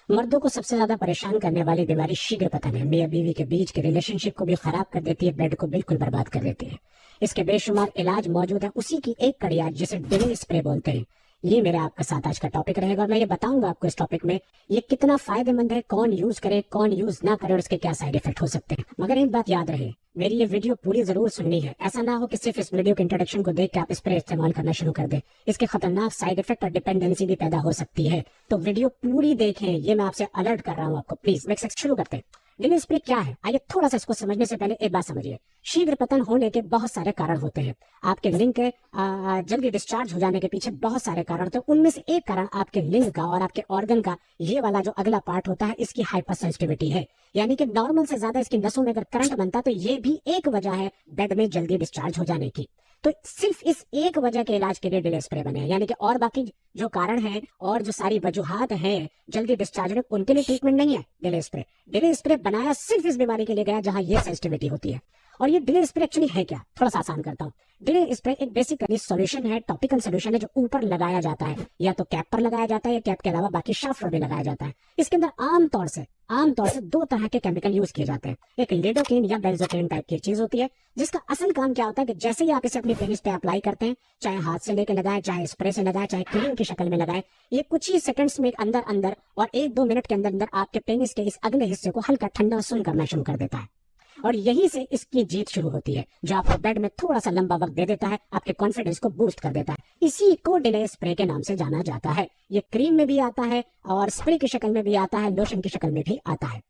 मर्दों को सबसे ज्यादा परेशान करने वाली बीमारी शीघ्र पतन है। मियां बीवी के बीच के रिलेशनशिप को भी खराब कर देती है, बेड को बिल्कुल बर्बाद कर देती है। इसके बेशुमार इलाज मौजूद है, उसी की एक कड़ी आज जिसे डिले स्प्रे बोलते हैं। ये मेरे आपका साथ आज का टॉपिक रहेगा और मैं ये बताऊंगा आपको इस टॉपिक में ये कितना फायदेमंद है, कौन यूज करे कौन यूज ना करे और इसके क्या साइड इफेक्ट हो सकते हैं। मगर एक बात याद रहे, मेरी ये वीडियो पूरी जरूर सुननी है। ऐसा ना हो कि सिर्फ इस वीडियो के इंट्रोडक्शन को देख के आप स्प्रे इस्तेमाल करना शुरू कर दें। इसके खतरनाक साइड इफेक्ट और डिपेंडेंसी भी पैदा हो सकती है, तो वीडियो पूरी देखें, ये मैं आपसे अलर्ट कर रहा हूँ आपको। प्लीज मेक सेक्स शुरू करते हैं। डिले स्प्रे क्या है, आइए थोड़ा सा इसको समझने से पहले एक बात समझिए। शीघ्र पतन होने के बहुत सारे कारण होते हैं। आपके लिंग के जल्दी डिस्चार्ज हो जाने के पीछे बहुत सारे कारण होते हैं। उनमें से एक कारण आपके लिंग का और आपके ऑर्गन का ये वाला जो अगला पार्ट होता है, इसकी हाइपर सेंसिटिविटी है। यानी कि नॉर्मल से ज्यादा इसकी नसों में अगर करंट बनता है तो ये भी एक वजह है बेड में जल्दी डिस्चार्ज हो जाने की। तो सिर्फ इस एक वजह के इलाज के लिए डिले स्प्रे बने हैं, यानी कि और बाकी जो कारण है और जो सारी वजूहात हैं जल्दी डिस्चार्ज में, उनके लिए ट्रीटमेंट नहीं है डिले स्प्रे। डिले स्प्रे बनाया सिर्फ इस बीमारी के लिए गया जहां ये सेंसिटिविटी होती है। और ये डिले स्प्रे एक्चुअली है क्या, थोड़ा सा आसान करता हूँ। डिले स्प्रे एक बेसिकली सॉल्यूशन है, टॉपिकल सॉल्यूशन है, जो ऊपर लगाया जाता है, या तो कैप पर लगाया जाता है या कैप के अलावा बाकी शाफ्ट पर भी लगाया जाता है। इसके अंदर आमतौर से दो तरह के केमिकल यूज किए जाते हैं। एक लिडोकेन या बेंजोकेन टाइप की चीज होती है, जिसका असल काम क्या होता है कि जैसे ही आप इसे अपनी पेनिस पे अप्लाई करते हैं, चाहे हाथ से लेकर लगाए, चाहे स्प्रे से लगाए, चाहे क्रीम की शक्ल में लगाए, ये कुछ ही सेकंड्स में अंदर और 1-2 मिनट के अंदर आपके पेनिस के इस अगले हिस्से को हल्का ठंडा सुन करना शुरू कर देता है। और यहीं से इसकी जीत शुरू होती है, जो आपको बेड में थोड़ा सा लंबा वक्त दे देता है, आपके कॉन्फिडेंस को बूस्ट कर देता है। इसी को डिले स्प्रे के नाम से जाना जाता है। ये क्रीम में भी आता है और स्प्रे की शक्ल में भी आता है, लोशन की शक्ल में भी आता है।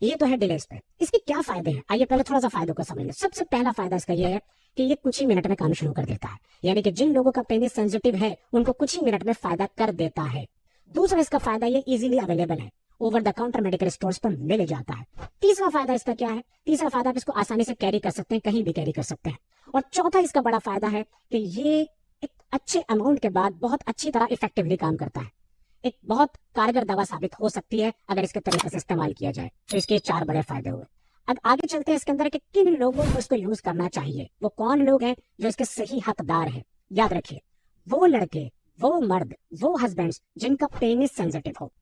ये तो है डिले स्प्रे। इसके क्या फायदे हैं, आइए पहले थोड़ा सा फायदों को समझ लें। सबसे पहला फायदा इसका यह है कि ये कुछ ही मिनट में काम शुरू कर देता है, यानी कि जिन लोगों का पेनिस सेंसिटिव है उनको कुछ ही मिनट में फायदा कर देता है। दूसरा इसका फायदा ये इजीली अवेलेबल है, over the counter medical stores पर मिल जाता है। तीसरा फायदा इसका क्या है, तीसरा फायदा आप इसको आसानी से कैरी कर सकते हैं, कहीं भी कैरी कर सकते हैं। और चौथा इसका बड़ा फायदा है कि ये एक अच्छे अमाउंट के बाद बहुत अच्छी तरह इफेक्टिवली काम करता है। एक बहुत कारगर दवा साबित हो सकती है अगर इसके तरीके से इस्तेमाल किया जाए। तो इसके 4 बड़े फायदे हुए। अब आगे चलते हैं इसके अंदर कि किन लोगों को इसको यूज करना चाहिए, वो कौन लोग हैं जो इसके सही हकदार हैं। याद रखिए, वो लड़के, वो मर्द, वो हस्बैंड्स जिनका पेनिस सेंसिटिव हो।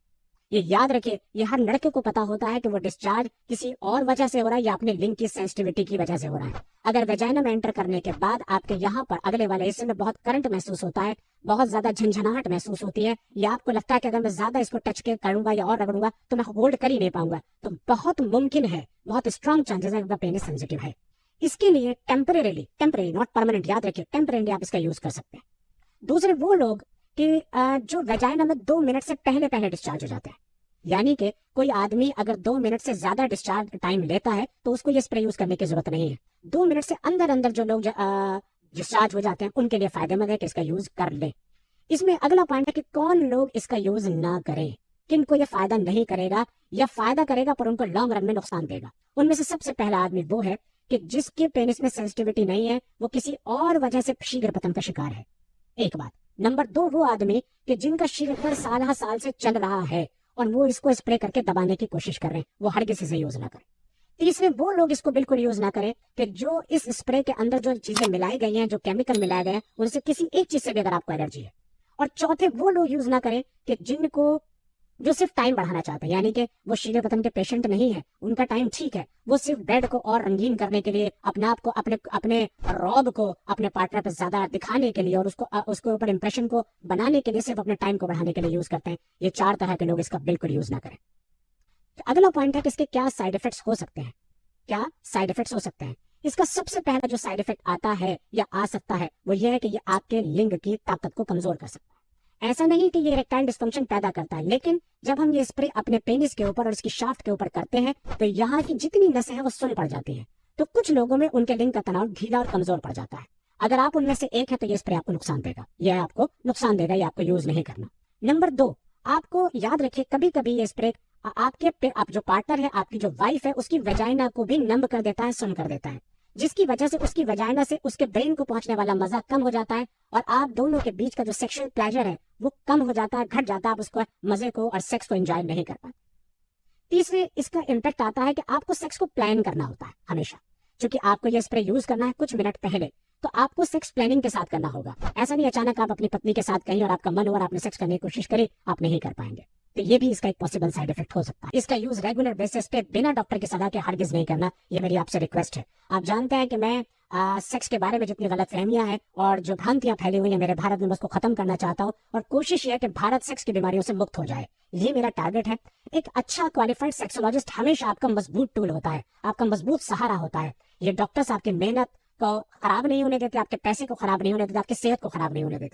ये याद रखिए, ये हर लड़के को पता होता है कि वो डिस्चार्ज किसी और वजह से हो रहा है या अपने लिंग की सेंसिटिविटी की वजह से हो रहा है। अगर वेजाइना में एंटर करने के बाद आपके यहाँ पर अगले वाले हिस्से में बहुत करंट महसूस होता है, बहुत ज्यादा झंझनाहट महसूस होती है, या आपको लगता है कि अगर मैं ज्यादा इसको टच के करूंगा या और रगड़ूंगा तो मैं होल्ड कर ही नहीं पाऊंगा, तो बहुत मुमकिन है, बहुत स्ट्रॉन्ग चांसेस है कि पेनिस सेंसिटिव है। इसके लिए टेम्परेरी नॉट परमानेंट, याद रखिए टेम्परेरी आप इसका यूज कर सकते हैं। दूसरे वो लोग कि जो वेजाइना में 2 मिनट से पहले डिस्चार्ज हो जाते हैं, यानी कि कोई आदमी अगर 2 मिनट से ज्यादा डिस्चार्ज टाइम लेता है तो उसको ये स्प्रे यूज करने की जरूरत नहीं है। 2 मिनट से अंदर जो लोग डिस्चार्ज हो जाते हैं उनके लिए फायदेमंद है कि इसका यूज कर ले। इसमें अगला पॉइंट है कि कौन लोग इसका यूज ना करें, किनको ये फायदा नहीं करेगा या फायदा करेगा पर उनको लॉन्ग रन में नुकसान देगा। उनमें से सबसे पहला आदमी वो है कि जिसके पेनिस में सेंसिटिविटी नहीं है, वो किसी और वजह से शीघ्र पतन का शिकार है, एक बात। नंबर 2 वो आदमी कि जिनका शीघ्र पतन साल से चल रहा है और वो इसको स्प्रे करके दबाने की कोशिश कर रहे हैं, वो हरगिज़ इसे यूज ना करें। तीसरे वो लोग इसको बिल्कुल यूज ना करें कि जो इस स्प्रे के अंदर जो चीजें मिलाई गई हैं, जो केमिकल मिलाए गए हैं, उनसे किसी एक चीज से भी अगर आपको एलर्जी है। और चौथे वो लोग यूज ना करें कि जिनको जो सिर्फ टाइम बढ़ाना चाहते हैं, यानी कि वो शीघ्र पतन के पेशेंट नहीं है, उनका टाइम ठीक है, वो सिर्फ बेड को और रंगीन करने के लिए, अपने आप को, अपने रौब को अपने पार्टनर पर ज्यादा दिखाने के लिए और उसके ऊपर इंप्रेशन को बनाने के लिए सिर्फ अपने टाइम को बढ़ाने के लिए यूज करते हैं। ये 4 तरह के लोग इसका बिल्कुल यूज ना करें। तो अगला पॉइंट है कि इसके क्या साइड इफेक्ट्स हो सकते हैं, क्या साइड इफेक्ट्स हो सकते हैं। इसका सबसे पहला जो साइड इफेक्ट आता है या आ सकता है वो ये है कि ये आपके लिंग की ताकत को कमजोर कर सकता है। ऐसा नहीं कि ये इरेक्टाइल डिस्फंक्शन पैदा करता है, लेकिन जब हम ये स्प्रे अपने पेनिस के ऊपर और इसकी शाफ्ट के ऊपर करते हैं तो यहाँ की जितनी नसें हैं वो सुन्न पड़ जाती हैं। तो कुछ लोगों में उनके लिंग का तनाव ढीला और कमजोर पड़ जाता है। अगर आप उनमें से एक है तो ये स्प्रे आपको नुकसान देगा, ये आपको यूज नहीं करना। नंबर 2, आपको याद रखिए, कभी कभी ये स्प्रे आप जो पार्टनर है, आपकी जो वाइफ है, उसकी वेजाइना को भी नंब कर देता है, सुन्न कर देता है, जिसकी वजह से उसकी वजाइना से उसके ब्रेन को पहुंचने वाला मजा कम हो जाता है और आप दोनों के बीच का जो सेक्सुअल प्लेजर है वो कम हो जाता है, घट जाता है, आप उसको मजे को और सेक्स को एंजॉय नहीं कर पाते। तीसरे इसका इम्पैक्ट आता है कि आपको सेक्स को प्लान करना होता है हमेशा, क्योंकि आपको ये स्प्रे यूज करना है कुछ मिनट पहले, तो आपको सेक्स प्लानिंग के साथ करना होगा। ऐसा नहीं अचानक आप अपनी पत्नी के साथ कहीं और आपका मन हो और आपने सेक्स करने की कोशिश करी, आप नहीं कर पाएंगे। तो ये भी इसका एक पॉसिबल साइड इफेक्ट हो सकता है। इसका यूज रेगुलर बेसिस पे बिना डॉक्टर की सलाह के हरगिज नहीं करना, ये मेरी आपसे रिक्वेस्ट है। आप जानते हैं कि मैं सेक्स के बारे में जितनी गलत फहमियां हैं और जो भ्रांतियां फैली हुई हैं मेरे भारत में, मैं उसको खत्म करना चाहता हूं और कोशिश ये है कि भारत सेक्स की बीमारियों से मुक्त हो जाए। ये मेरा टारगेट है। एक अच्छा क्वालिफाइड सेक्सोलॉजिस्ट हमेशा आपका मजबूत टूल होता है, आपका मजबूत सहारा होता है। ये डॉक्टर्स आपकी मेहनत को खराब नहीं होने देते, आपके पैसे को खराब नहीं होने देते, आपकी सेहत को खराब नहीं होने देते।